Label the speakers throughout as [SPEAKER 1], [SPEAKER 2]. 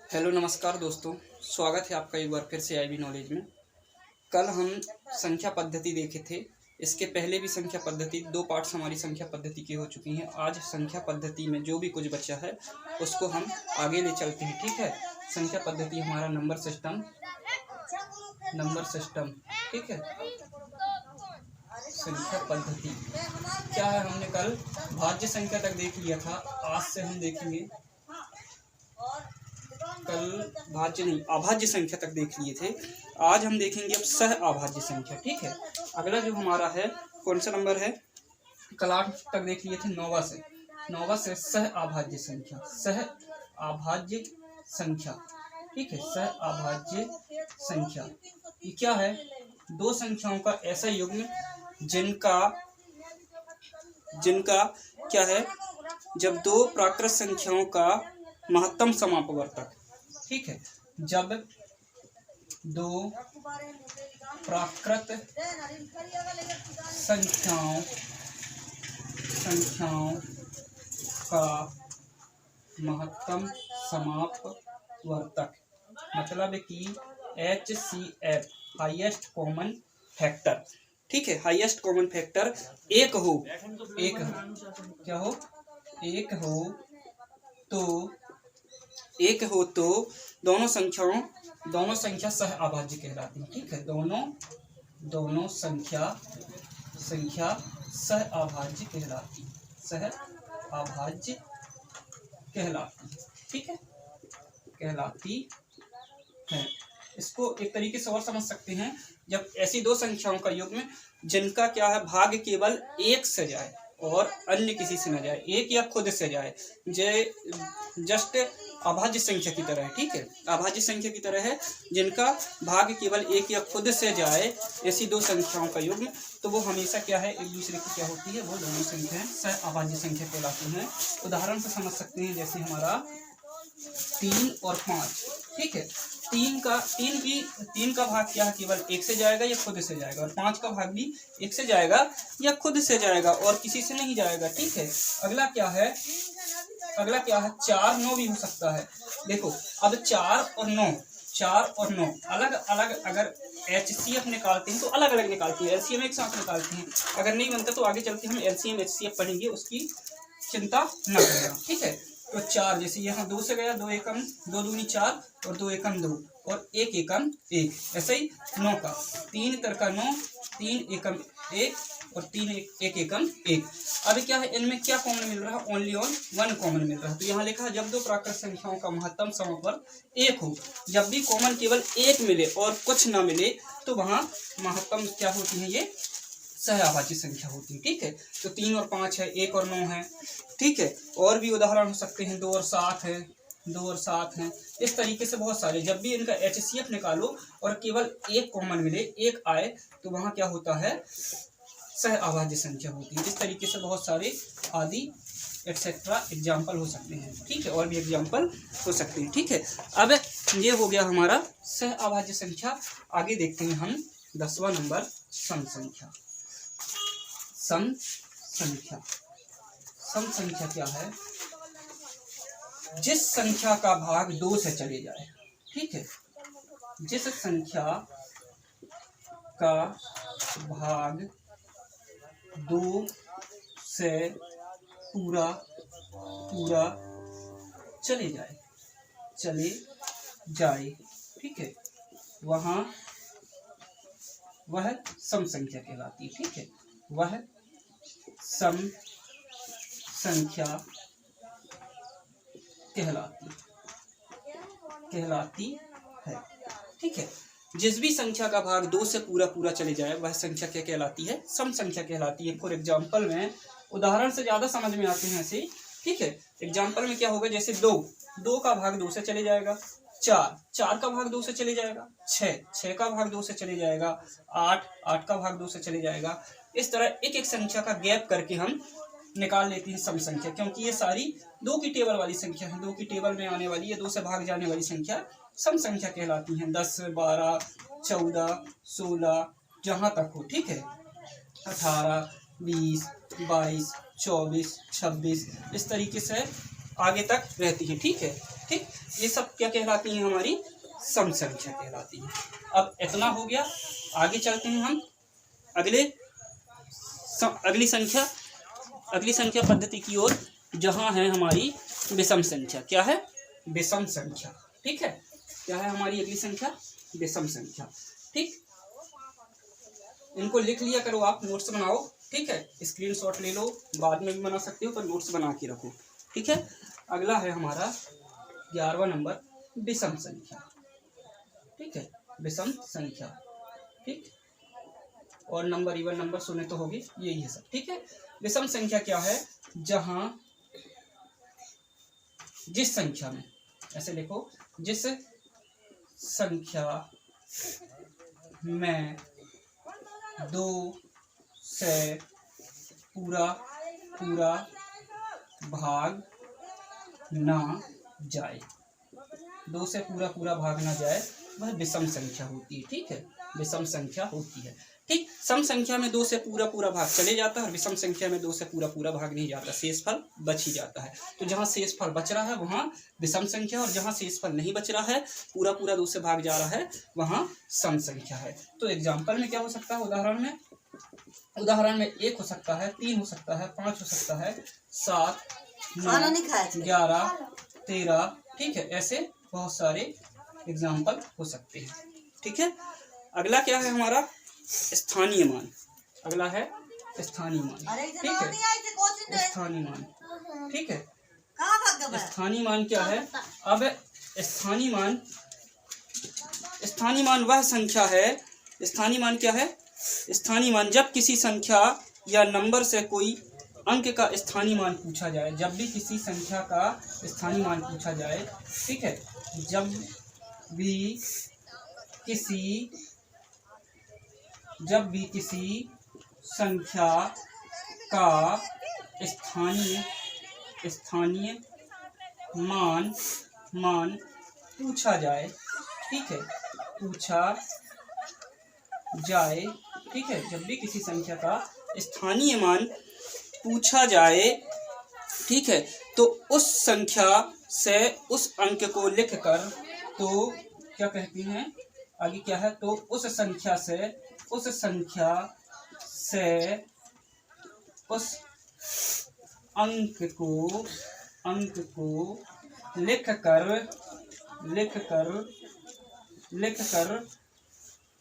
[SPEAKER 1] Hello नमस्कार दोस्तों, स्वागत है आपका एक बार फिर से आईबी नॉलेज में। कल हम संख्या पद्धति देखे थे। इसके पहले भी संख्या पद्धति 2 पार्ट्स हमारी संख्या पद्धति की हो चुकी हैं। आज संख्या पद्धति में जो भी कुछ बचा है उसको हम आगे ले चलते हैं। ठीक है, संख्या पद्धति हमारा नंबर सिस्टम ठीक है। संख्या पद्धति क्या है, हमने कल भाज्य संख्या तक देख लिया था। आज से हम देखेंगे, कल भाज्य नहीं अभाज्य संख्या तक देख लिए थे। आज हम देखेंगे अब सह अभाज्य संख्या। ठीक है, अगला जो हमारा है कौन सा नंबर है, कल 8 तक देख लिए थे। 9वां से सह अभाज्य संख्या। ठीक है, सह अभाज्य संख्या ये क्या है? दो संख्याओं का ऐसा युग्म जिनका क्या है, जब दो प्राकृत संख्याओं का महत्तम समापवर्तक। ठीक है, जब दो प्राकृत संख्याओं का महत्तम समापवर्तक, मतलब कि HCF हाईएस्ट कॉमन फैक्टर। ठीक है, हाईएस्ट कॉमन फैक्टर एक हो तो दोनों संख्या सह अभाज्य कहलाती है। ठीक है, दोनों संख्या सह अभाज्य कहलाती। ठीक है, कहलाती है। इसको एक तरीके से और समझ सकते हैं, जब ऐसी दो संख्याओं का युग्म जिनका क्या है, भाग केवल एक से जाए और अन्य किसी से न जाए, एक या खुद से जाए, जस्ट अभाज्य संख्या की तरह है। ठीक है, अभाज्य संख्या की तरह है, जिनका भाग केवल एक या खुद से जाए, ऐसी दो संख्याओं का युग्म, तो वो हमेशा क्या है, एक दूसरे की क्या होती है, वो दोनों संख्याएं सह अभाज्य संख्या कहलाती हैं। उदाहरण से समझ सकते हैं, जैसे हमारा 3 और 5। ठीक है, 3 का भाग क्या है, केवल एक से जाएगा या खुद से जाएगा, और 5 का भाग भी एक से जाएगा या खुद से जाएगा और किसी से नहीं जाएगा। ठीक है, अगला क्या है 4 9 भी हो सकता है। देखो, अब 4 और 9 अलग अलग अगर HCF निकालते हैं तो अलग अलग निकालते हैं, LCM एक साथ निकालते हैं। अगर नहीं बनता तो आगे चलते हम LCM HCF पढ़ेंगे, उसकी चिंता न करना। ठीक है, तो 4 जैसे यहाँ 2 से गया, 2 एकम 2 दूनी 4 और 2 एकम 2 और 1 एकम 1। ऐसे ही 9 का 3 तरका 9, 3 एकम 1 और 3 1 एकम 1। अब क्या है, इनमें क्या कॉमन मिल रहा है, ओनली ऑन 1 कॉमन मिल रहा है। तो यहाँ लिखा है, जब दो प्राकृत संख्याओं का महत्तम समापवर्तक 1 हो, जब भी कॉमन केवल 1 मिले और कुछ ना मिले, तो वहाँ महत्तम क्या होती है, ये सह अभाज्य संख्या होती है। ठीक है, तो 3 और 5 है, 1 और 9 है। ठीक है, और भी उदाहरण हो सकते हैं, 2 और 7 है। इस तरीके से बहुत सारे, जब भी इनका HCF निकालो और केवल एक कॉमन मिले, एक आए, तो वहाँ क्या होता है, सह अभाज्य संख्या होती है। इस तरीके से बहुत सारे आदि एक्सेट्रा एग्जाम्पल हो सकते हैं। ठीक है, और भी एग्जाम्पल हो सकते हैं। ठीक है, अब ये हो गया हमारा सह अभाज्य संख्या। आगे देखते हैं हम 10वां नंबर, सम संख्या। सम संख्या क्या है, जिस संख्या का भाग 2 से चले जाए। ठीक है, जिस संख्या का भाग 2 से पूरा चले जाए। ठीक है, वह सम संख्या कहलाती है। ठीक है, वह सम संख्या कहलाती है। ठीक है, जिस भी संख्या का भाग 2 से पूरा चले जाए, वह संख्या क्या कहलाती है, सम संख्या कहलाती है। फॉर एग्जाम्पल में, उदाहरण से ज्यादा समझ में आते हैं ऐसे। ठीक है, एग्जाम्पल में क्या होगा, जैसे 2 का भाग 2 से चले जाएगा, 4 का भाग 2 से चले जाएगा, 6 का भाग 2 से चले जाएगा, 8 का भाग 2 से चले जाएगा। इस तरह एक संख्या का गैप करके हम निकाल लेते हैं सम संख्या, क्योंकि ये सारी 2 की टेबल वाली संख्या है, 2 की टेबल में आने वाली है, 2 से भाग जाने वाली संख्या सम संख्या कहलाती हैं। 10, 12, 14, 16 जहाँ तक हो। ठीक है, 18, 20, 22, 24, 26 इस तरीके से आगे तक रहती हैं। ठीक है, ठीक, ये सब क्या कहलाती हैं, हमारी सम संख्या कहलाती है। अब इतना हो गया, आगे चलते हैं हम अगली संख्या पद्धति की ओर, जहां है हमारी विषम संख्या। क्या है? विषम संख्या। ठीक है, क्या है हमारी अगली संख्या? विषम संख्या। ठीक, इनको लिख लिया करो, आप नोट्स बनाओ। ठीक है, स्क्रीनशॉट ले लो, बाद में भी बना सकते हो, पर नोट्स बना के रखो। ठीक है, अगला है हमारा 11वां नंबर, विषम संख्या। ठीक है, विषम संख्या। ठीक, और नंबर इवन नंबर सुने तो होगी, यही है सब। ठीक है, विषम संख्या क्या है? जहां जिस संख्या में, ऐसे लिखो, जिस संख्या में 2 से पूरा भाग ना जाए, 2 से पूरा भाग ना जाए, वह विषम संख्या होती है। ठीक है, विषम संख्या होती है। ठीक, सम संख्या में 2 से पूरा भाग चले जाता है, और विषम संख्या में 2 से पूरा भाग नहीं जाता, शेषफल बच ही जाता है। तो जहाँ शेषफल बच रहा है वहाँ विषम संख्या, और जहाँ शेषफल नहीं बच रहा है, पूरा 2 से भाग जा रहा है, वहाँ सम संख्या है। तो एग्जाम्पल में क्या हो सकता है? उदाहरण में 1 हो सकता है, 3 हो सकता है, 5 हो सकता है, 7, 9, 11, 13। ठीक है, ऐसे बहुत सारे एग्जाम्पल हो सकते हैं। ठीक है, अगला क्या है हमारा? स्थानीय मान। अगला है स्थानीय मान। ठीक है, स्थानीय मान। ठीक है, स्थानीय मान क्या है? अब स्थानीय मान वह संख्या है। स्थानीय मान क्या है? स्थानीय मान जब किसी संख्या या नंबर से कोई अंक का स्थानीय मान पूछा जाए, जब भी किसी संख्या का स्थानीय मान पूछा जाए। ठीक है, जब भी किसी संख्या का स्थानीय मान पूछा जाए। ठीक है, पूछा जाए। ठीक है, जब भी किसी संख्या का स्थानीय मान पूछा जाए, ठीक है, तो उस संख्या से उस अंक को लिखकर, तो क्या कहती हैं आगे, क्या है? तो उस संख्या से उस अंक को लिखकर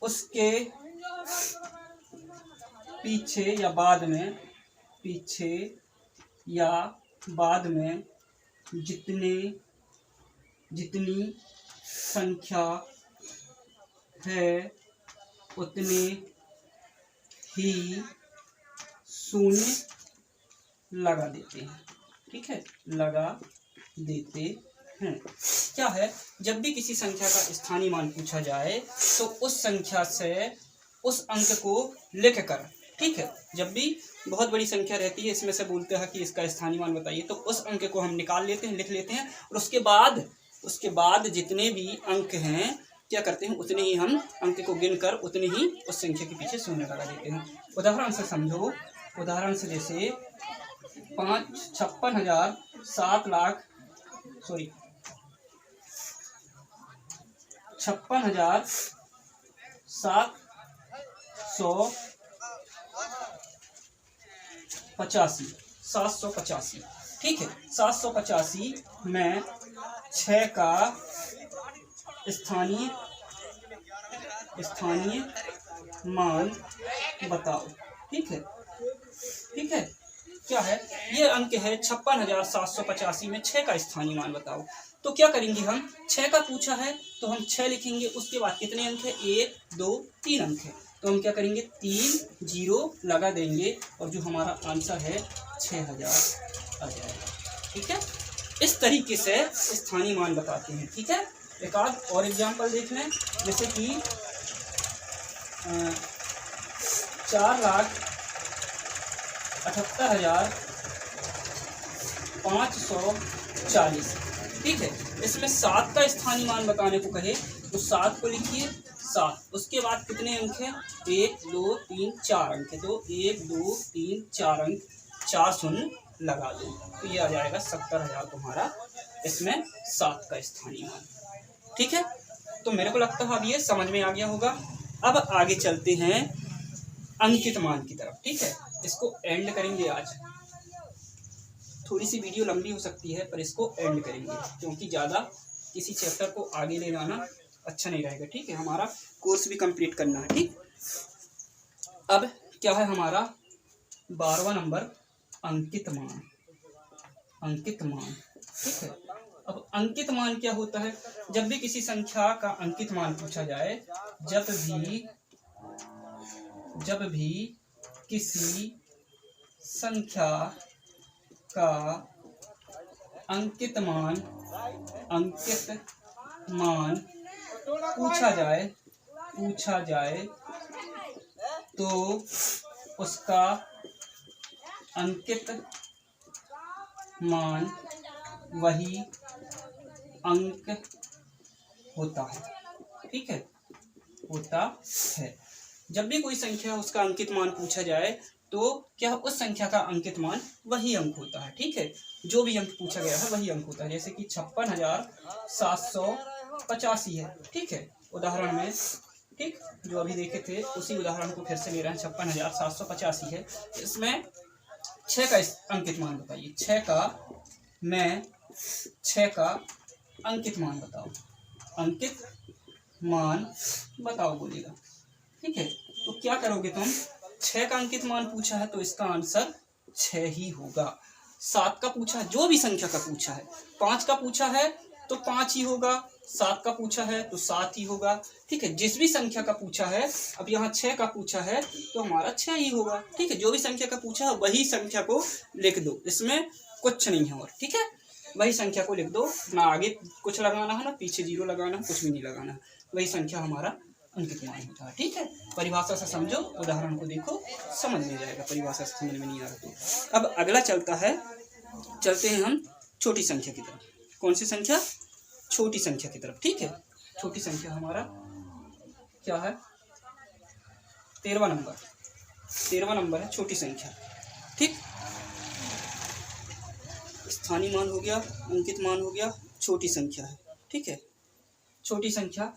[SPEAKER 1] उसके पीछे या बाद में जितनी संख्या है उतने ही शून्य लगा देते हैं। ठीक है, लगा देते हैं। क्या है? जब भी किसी संख्या का स्थानीय मान पूछा जाए, तो उस संख्या से उस अंक को लिखकर, ठीक है, जब भी बहुत बड़ी संख्या रहती है, इसमें से बोलते हैं कि इसका स्थानीय मान बताइए, तो उस अंक को हम निकाल लेते हैं, लिख लेते हैं, और उसके बाद जितने भी अंक हैं, क्या करते हैं, उतने ही हम अंक को गिनकर उतने ही उस संख्या के पीछे शून्य लगा देते हैं। उदाहरण से समझो, उदाहरण से जैसे 785। ठीक है, 785 में 6 का स्थानीय मान बताओ। ठीक है, ठीक है, क्या है? ये अंक है 56,785 में 6 का स्थानीय मान बताओ। तो क्या करेंगे हम? 6 का पूछा है तो हम 6 लिखेंगे, उसके बाद कितने अंक है? 1, 2, 3 अंक है, तो हम क्या करेंगे? 3 0 लगा देंगे, और जो हमारा आंसर है 6000 आ जाएगा। ठीक है, इस तरीके से स्थानीय मान बताते हैं। ठीक है, एक आध और एग्जाम्पल देख लें, जैसे कि 4,78,540। ठीक है, इसमें 7 का स्थानीय मान बताने को कहे तो 7 को लिखिए, 7, उसके बाद कितने अंक हैं? 1, 2, 3, 4 अंक है, तो 1, 2, 3, 4 अंक, 4 शून्य लगा दो, तो ये आ जाएगा 70,000 तुम्हारा इसमें 7 का स्थानीय मान। ठीक है, तो मेरे को लगता है अब ये समझ में आ गया होगा। अब आगे चलते हैं अंकित मान की तरफ। ठीक है, इसको एंड करेंगे आज। थोड़ी सी वीडियो लंबी हो सकती है पर इसको एंड करेंगे, क्योंकि ज़्यादा किसी चैप्टर को आगे ले जाना अच्छा नहीं रहेगा। ठीक है, हमारा कोर्स भी कंप्लीट करना है। ठीक, अब क्या है हमारा 12वां नंबर अंकित मान। अंकित मान, ठीक है। अब अंकित मान क्या होता है? जब भी किसी संख्या का अंकित मान पूछा जाए, जब भी किसी संख्या का अंकित मान पूछा जाए तो उसका अंकित मान वही अंक होता है। ठीक है, होता है। जब भी कोई संख्या उसका अंकित मान पूछा जाए तो क्या उस संख्या का अंकित मान वही अंक होता है। ठीक है, जो भी अंक पूछा गया है वही अंक होता है। जैसे कि 56,785 है। ठीक है, उदाहरण में, ठीक, जो अभी देखे थे उसी उदाहरण को फिर से ले रहे हैं। 56,785 है, इसमें 6 का अंकित मान बताइए। 6 का अंकित मान बताओ। अंकित मान बताओ बोलेगा। ठीक है, तो क्या करोगे तुम? 6 का अंकित मान पूछा है तो इसका आंसर 6 ही होगा। 7 का पूछा है, जो भी संख्या का पूछा है। 5 का पूछा है तो 5 ही होगा। 7 का पूछा है तो 7 ही होगा। ठीक है, जिस भी संख्या का पूछा है, अब यहाँ 6 का पूछा है तो हमारा 6 ही होगा। ठीक है, जो भी संख्या का पूछा है वही संख्या को लिख दो, इसमें कुछ नहीं है और। ठीक है, वही संख्या को लिख दो, ना आगे कुछ लगाना है ना पीछे जीरो लगाना है, कुछ भी नहीं लगाना है। वही संख्या हमारा अंकित मान होता है। ठीक है, परिभाषा से समझो, उदाहरण को देखो, समझ में जाएगा। परिभाषा से समझ में नहीं आ रहा तो अब अगला चलते हैं हम छोटी संख्या की तरफ। कौन सी संख्या? छोटी संख्या की तरफ। ठीक है, छोटी संख्या हमारा क्या है? 13वां नंबर। 13वां नंबर है छोटी संख्या। ठीक, स्थानीय मान हो गया, अंकित मान हो गया, छोटी संख्या है। ठीक है, छोटी संख्या।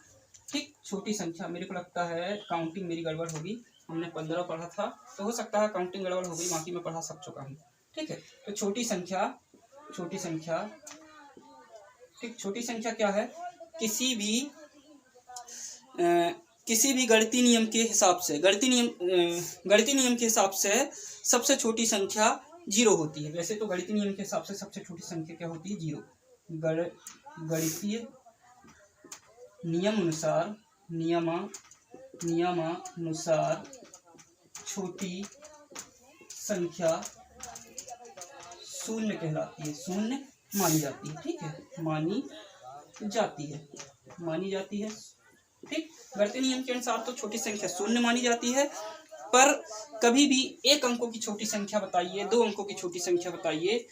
[SPEAKER 1] ठीक, छोटी संख्या मेरे को लगता है काउंटिंग मेरी गड़बड़ होगी। हमने 15 पढ़ा था, तो हो सकता है काउंटिंग गड़बड़ हो गई, बाकी मैं पढ़ा सब चुका हूँ। ठीक है, तो छोटी संख्या। ठीक, छोटी संख्या क्या है? किसी भी गणितीय नियम के हिसाब से सबसे छोटी संख्या 0 होती है। वैसे तो गणितीय नियम के हिसाब से सबसे छोटी संख्या क्या होती है? 0। गणितीय नियमानुसार छोटी संख्या 0 कहलाती है, 0 मानी जाती है। ठीक है, मानी जाती है। ठीक, गणितीय नियम के अनुसार तो छोटी संख्या 0 मानी जाती है, पर कभी भी 1 अंकों की छोटी संख्या बताइए, 2 अंकों की छोटी संख्या बताइए,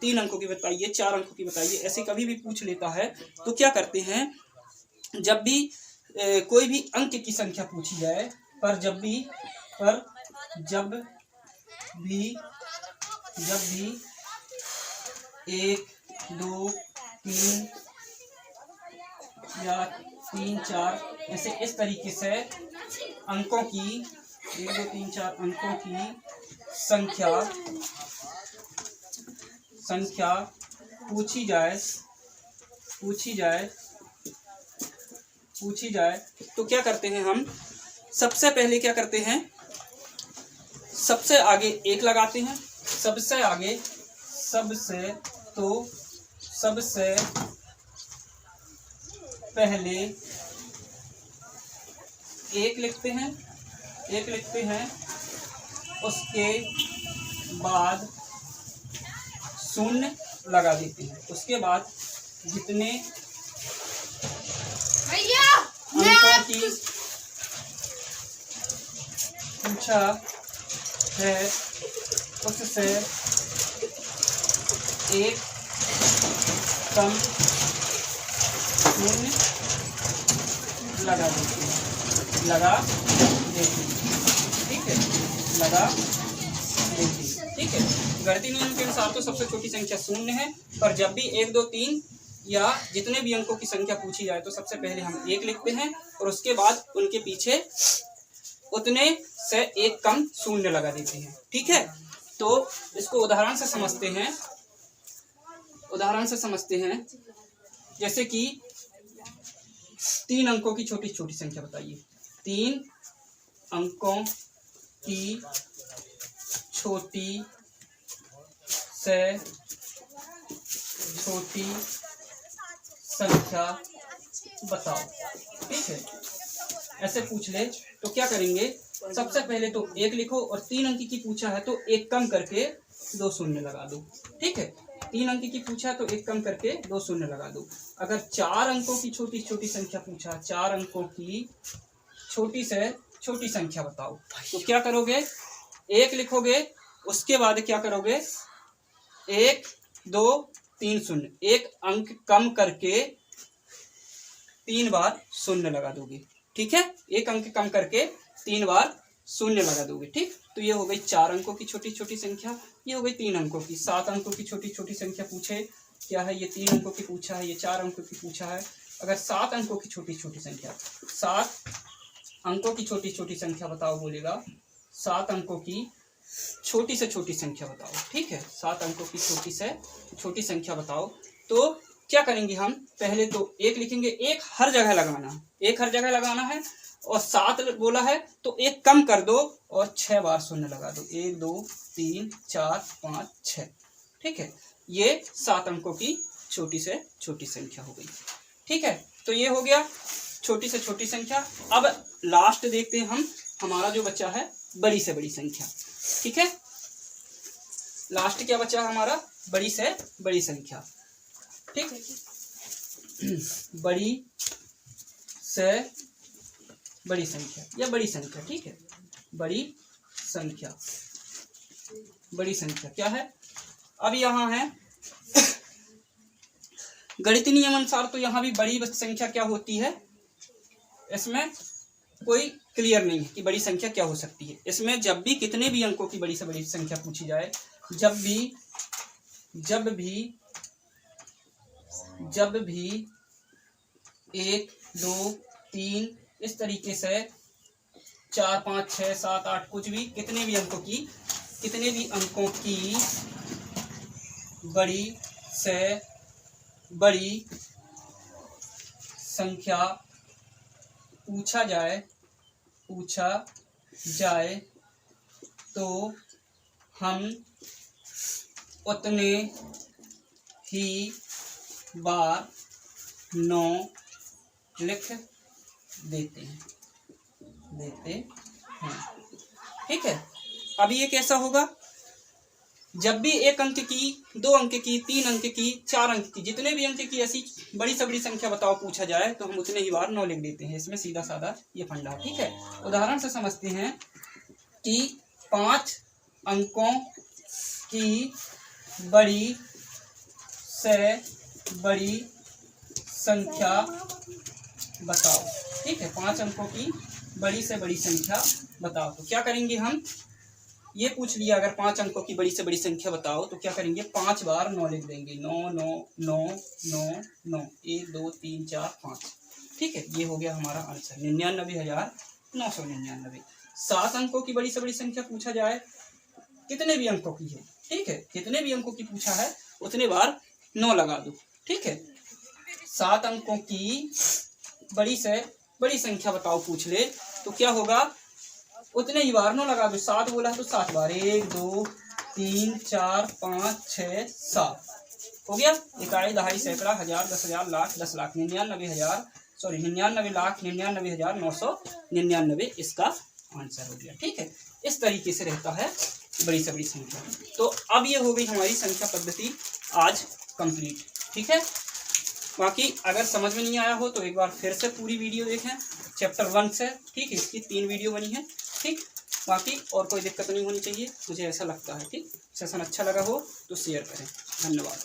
[SPEAKER 1] 3 अंकों की बताइए, 4 अंकों की बताइए, ऐसे कभी भी पूछ लेता है तो क्या करते हैं? जब भी कोई भी अंक की संख्या पूछी जाए, जब भी 1, 2, 3 या 3, 4 ऐसे इस तरीके से अंकों की 1, 2, 3, 4 अंकों की संख्या पूछी जाए तो क्या करते हैं हम? सबसे पहले क्या करते हैं? सबसे आगे 1 लगाते हैं। सबसे पहले 1 लिखते हैं, उसके बाद 0 लगा देते हैं। उसके बाद जितने अंकों की पूछा है उससे 1 कम 0 लगा देते हैं। ठीक है, लगा देते हैं। ठीक है। गणितीय नियम के अनुसार तो सबसे छोटी संख्या शून्य है, पर जब भी 1 2 3 या जितने भी अंकों की संख्या पूछी जाए तो सबसे पहले हम 1 लिखते हैं और उसके बाद उनके पीछे उतने से एक कम शून्य लगा देते हैं, ठीक है। तो इसको उदाहरण से समझते हैं, जैसे कि 3 अंकों की छोटी छोटी संख्या बताइए। 3 अंकों की छोटी से छोटी संख्या बताओ, ठीक है। ऐसे पूछ ले तो क्या करेंगे, सबसे पहले तो 1 लिखो और 3 अंक की पूछा है तो 1 कम करके 2 शून्य लगा दो, ठीक है। 3 अंक की पूछा है तो 1 कम करके 2 शून्य लगा दो। अगर 4 अंकों की छोटी छोटी संख्या पूछा, 4 अंकों की छोटी से छोटी संख्या बताओ, तो क्या करोगे, 1 लिखोगे, उसके बाद क्या करोगे, 1 2 3 शून्य, 1 अंक कम करके 3 बार शून्य लगा दोगे, ठीक है। 1 अंक कम करके 3 बार शून्य लगा दोगे, ठीक। तो ये हो गई 4 अंकों की छोटी छोटी संख्या, ये हो गई 3 अंकों की। 7 अंकों की छोटी छोटी संख्या पूछे, क्या है, ये 3 अंकों की पूछा है, ये 4 अंकों की पूछा है। अगर 7 अंकों की छोटी छोटी संख्या, 7 अंकों की छोटी छोटी संख्या बताओ बोलेगा, 7 अंकों की छोटी से छोटी संख्या बताओ, ठीक है। 7 अंकों की छोटी से छोटी संख्या बताओ, तो क्या करेंगे हम, पहले तो 1 लिखेंगे, 1 हर जगह लगाना है और 7 बोला है तो 1 कम कर दो और 6 बार शून्य लगा दो, 1 2 3 4 5 6, ठीक है। ये 7 अंकों की छोटी से छोटी संख्या हो गई, ठीक है। तो ये हो गया छोटी से छोटी संख्या। अब लास्ट देखते हैं हम, हमारा जो बच्चा है बड़ी से बड़ी संख्या, ठीक है। लास्ट क्या बचा हमारा, बड़ी से बड़ी संख्या, ठीक। बड़ी से बड़ी संख्या या बड़ी संख्या, ठीक है। बड़ी संख्या क्या है, अब यहाँ है गणितीय नियम अनुसार तो यहाँ भी बड़ी संख्या क्या होती है, इसमें कोई क्लियर नहीं है कि बड़ी संख्या क्या हो सकती है। इसमें जब भी कितने भी अंकों की बड़ी से बड़ी संख्या पूछी जाए, जब भी 1 2 3 इस तरीके से 4 5 6 7 8 कुछ भी कितने भी अंकों की बड़ी से बड़ी संख्या पूछा जाए तो हम उतने ही बार 9 लिख देते हैं, ठीक है। अब ये कैसा होगा, जब भी 1 अंक की, 2 अंक की, 3 अंक की, 4 अंक की, जितने भी अंक की ऐसी बड़ी से बड़ी संख्या बताओ पूछा जाए तो हम उतने ही बार 9 लिख देते हैं। इसमें सीधा साधा ये फंडा, ठीक है। उदाहरण से समझते हैं कि 5 अंकों की बड़ी से बड़ी संख्या बताओ, ठीक है। 5 अंकों की बड़ी से बड़ी संख्या बताओ, तो क्या करेंगे हम, ये पूछ लिया अगर 5 अंकों की बड़ी से बड़ी संख्या बताओ तो क्या करेंगे, 5 बार 9 लिख देंगे, 9 9 9 9 9 1 2 3 4 5, ठीक है। ये हो गया हमारा आंसर 99,999। 7 अंकों की बड़ी से बड़ी संख्या पूछा जाए, कितने भी अंकों की है, ठीक है, कितने भी अंकों की पूछा है उतने बार 9 लगा दो, ठीक है। 7 अंकों की बड़ी से बड़ी संख्या बताओ पूछ ले तो क्या होगा, उतने ही बार 9 लगा दो। 7 बोला है तो 7 बार, 1 2 3 4 5 6 7 हो गया। इकाई, दहाई, सैकड़ा, हजार, 10,000, लाख, 10 लाख, 99,999,999 इसका आंसर हो गया, ठीक है। इस तरीके से रहता है बड़ी से बड़ी संख्या। तो अब ये हो गई हमारी संख्या पद्धति आज कंप्लीट, ठीक है। बाकी अगर समझ में नहीं आया हो तो एक बार फिर से पूरी वीडियो देखें चैप्टर 1 से, ठीक है। इसकी 3 वीडियो बनी है, ठीक। बाकी और कोई दिक्कत नहीं होनी चाहिए, मुझे ऐसा लगता है, ठीक। सेशन अच्छा लगा हो तो शेयर करें। धन्यवाद।